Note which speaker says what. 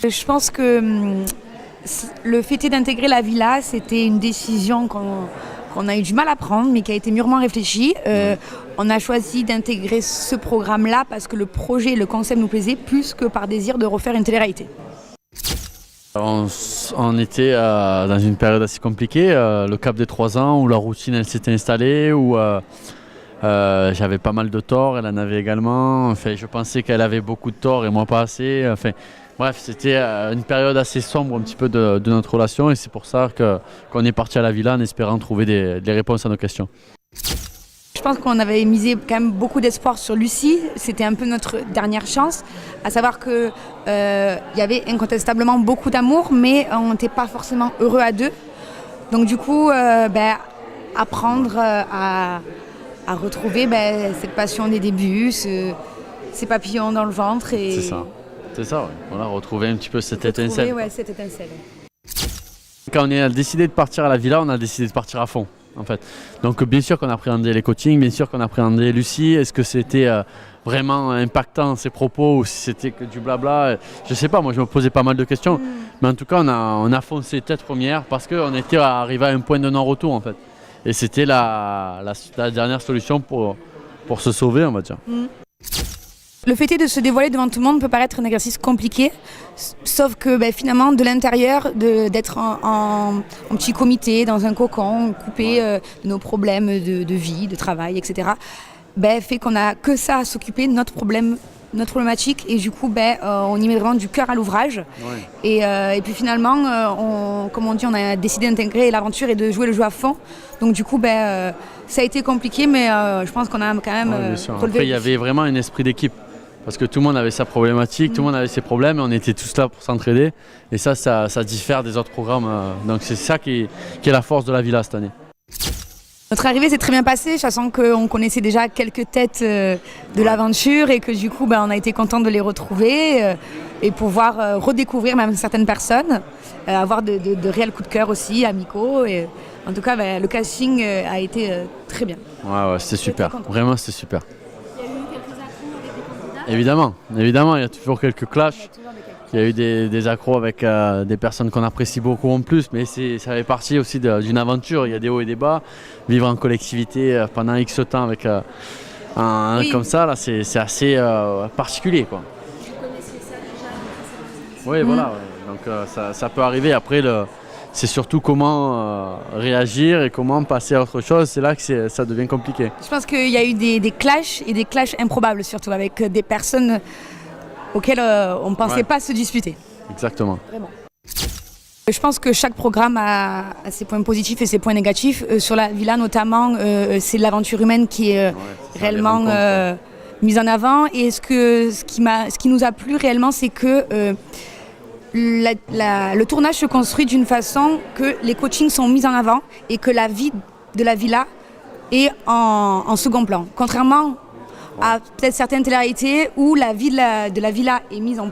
Speaker 1: Je pense que le fait d'intégrer la villa, c'était une décision qu'on a eu du mal à prendre, mais qui a été mûrement réfléchie. On a choisi d'intégrer ce programme-là parce que le projet, le concept nous plaisait plus que par désir de refaire une télé-réalité.
Speaker 2: On était dans une période assez compliquée, le cap des 3 ans, où la routine elle s'était installée, où j'avais pas mal de torts, elle en avait également. Enfin, je pensais qu'elle avait beaucoup de torts et moi pas assez. Enfin, bref, c'était une période assez sombre un petit peu de notre relation et c'est pour ça qu'on est parti à la villa en espérant trouver des réponses à nos questions.
Speaker 1: Je pense qu'on avait misé quand même beaucoup d'espoir sur Lucie. C'était un peu notre dernière chance, à savoir qu'il y avait incontestablement beaucoup d'amour, mais on n'était pas forcément heureux à deux. Donc du coup, apprendre à retrouver cette passion des débuts, ces papillons dans le ventre.
Speaker 2: C'est ça, ouais. Voilà, retrouver un petit peu cette étincelle.
Speaker 1: Ouais, cette étincelle.
Speaker 2: Quand on a décidé de partir à la villa, on a décidé de partir à fond. En fait. Donc bien sûr qu'on appréhendait les coachings, bien sûr qu'on appréhendait Lucie. Est-ce que c'était vraiment impactant ses propos ou si c'était que du blabla? Je sais pas, moi je me posais pas mal de questions. Mais en tout cas on a foncé tête première parce qu'on était arrivé à un point de non-retour en fait. Et c'était la dernière solution pour se sauver, on va dire.
Speaker 1: Le fait est de se dévoiler devant tout le monde peut paraître un exercice compliqué, sauf que finalement de l'intérieur, d'être en petit comité, dans un cocon, coupé de nos problèmes de vie, de travail, etc., fait qu'on n'a que ça à s'occuper, notre problématique, et du coup on y met vraiment du cœur à l'ouvrage. Et puis finalement, comme on dit, on a décidé d'intégrer l'aventure et de jouer le jeu à fond. Donc du coup, ça a été compliqué, mais je pense qu'on a quand même relevé.
Speaker 2: Après, il y avait vraiment un esprit d'équipe. Parce que tout le monde avait sa problématique, tout le monde avait ses problèmes et on était tous là pour s'entraider. Et ça diffère des autres programmes. Donc c'est ça qui est la force de la villa cette année.
Speaker 1: Notre arrivée s'est très bien passée, sachant qu'on connaissait déjà quelques têtes de l'aventure et que du coup on a été content de les retrouver et pouvoir redécouvrir même certaines personnes, avoir de réels coups de cœur aussi, amicaux. Et, en tout cas, le casting a été très bien.
Speaker 2: Ouais, c'était super. Vraiment, c'était super. Évidemment, il y a toujours quelques clashs. Il y a eu des accros avec des personnes qu'on apprécie beaucoup en plus, mais ça fait partie aussi d'une aventure. Il y a des hauts et des bas. Vivre en collectivité pendant X temps avec comme ça, là, c'est assez particulier, quoi.
Speaker 3: Vous connaissiez ça déjà?
Speaker 2: Oui, voilà. Ouais. Donc ça peut arriver. Après, c'est surtout comment réagir et comment passer à autre chose. C'est là que ça devient compliqué.
Speaker 1: Je pense qu'il y a eu des clashs et des clashs improbables surtout avec des personnes auxquelles on ne pensait pas se disputer.
Speaker 2: Exactement.
Speaker 1: Vraiment. Je pense que chaque programme a ses points positifs et ses points négatifs. Sur la villa notamment, c'est l'aventure humaine qui est réellement mise en avant. Et ce qui nous a plu réellement, c'est que le tournage se construit d'une façon que les coachings sont mis en avant et que la vie de la villa est en second plan. Contrairement à peut-être certaines télé-réalités où la vie de la villa est mise en